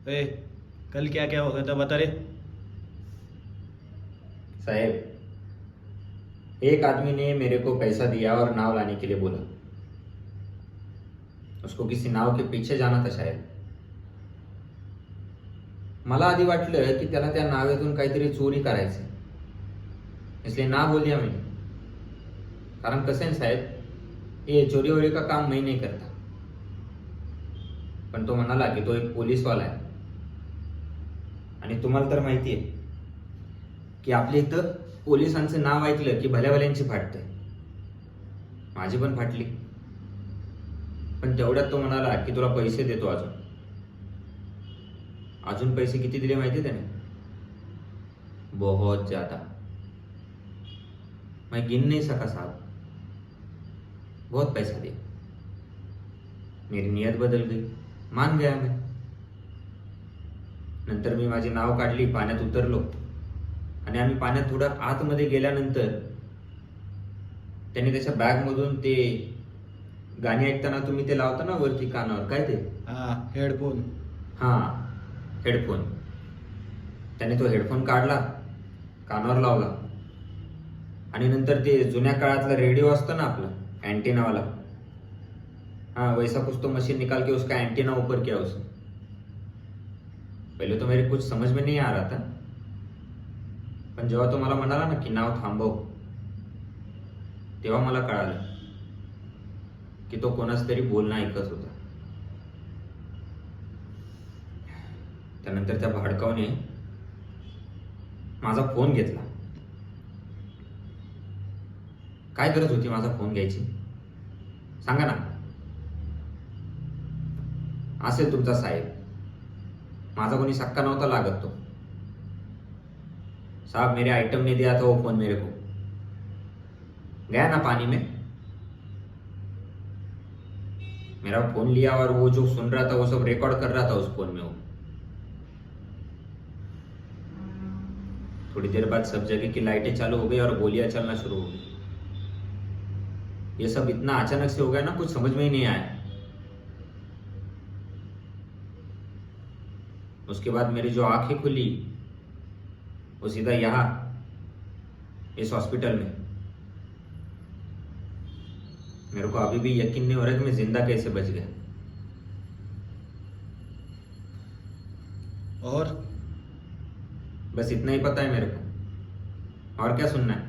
ए, कल क्या क्या हो गया था बता रे। साहेब, एक आदमी ने मेरे को पैसा दिया और नाव लाने के लिए बोला। उसको किसी नाव के पीछे जाना था शायद। मला आधी वाटलं की त्याला त्या नावेतून काहीतरी चोरी करायची, इसलिए ना बोल दिया मैंने। कारण कसं आहे साहेब, ये चोरी वोरी का काम मैं नहीं करता। पण तो म्हणाला की तो एक पोलीसवाला आहे, आणि तुम्हाला तर माहिती आहे की आपल्या इथं पोलिसांचं नाव ऐकलं की भल्या भल्यांची फाटते। माझी पण फाटली। पण तेवढ्यात तो म्हणाला की तुला पैसे देतो अजून। अजून पैसे किती दिले माहिती त्याने? बहुत ज्यादा। मैं गिन नहीं सका साहब, बहुत पैसा दिया। मेरी नियत बदल गई, मान गया मैं। नंतर मी माझी नाव काढली, पाण्यात उतरलो, आणि आम्ही पाण्यात थोडं आतमध्ये गेल्यानंतर त्यांनी त्याच्या बॅगमधून ते गाणी ऐकताना तुम्ही ते लावता ना वरती कानावर, काय ते? हाँ, हेडफोन। हां, हेडफोन। त्याने तो हेडफोन काढला, कानावर लावला, आणि नंतर ते जुन्या काळातला रेडिओ असतो ना आपला अँटेनावाला, हाँ वैसा कुछ तो मशीन निकाल के उसका एंटीना ऊपर किया उसने। पहले तो मेरे कुछ समझ में नहीं आ रहा था, पण जेव्हा तो मला म्हणाला ना की नाव थांबव, तेव्हा मला कळालं की तो कोणाच तरी बोलणं ऐकत होता। त्यानंतर त्या भाडकावने माझा फोन घेतला। काय गरज होती माझा फोन घ्यायची, सांगा ना? असेल तुमचा साहेब, माझा कोणी सक्का नव्हता लागत तो। साहब, मेरे आइटम ने दिया था वो फोन मेरे को, गया ना पानी में। मेरा फोन लिया और वो जो सुन रहा था वो सब रिकॉर्ड कर रहा था उस फोन में वो। थोड़ी देर बाद सब जगह की लाइटें चालू हो गई और गोलियां चलना शुरू हो गई। ये सब इतना अचानक से हो गया ना, कुछ समझ में ही नहीं आया। उसके बाद मेरी जो आंखें खुली वो सीधा यहाँ इस हॉस्पिटल में। मेरे को अभी भी यकीन नहीं हो रहा कि मैं जिंदा कैसे बच गया। और बस इतना ही पता है मेरे को, और क्या सुनना है?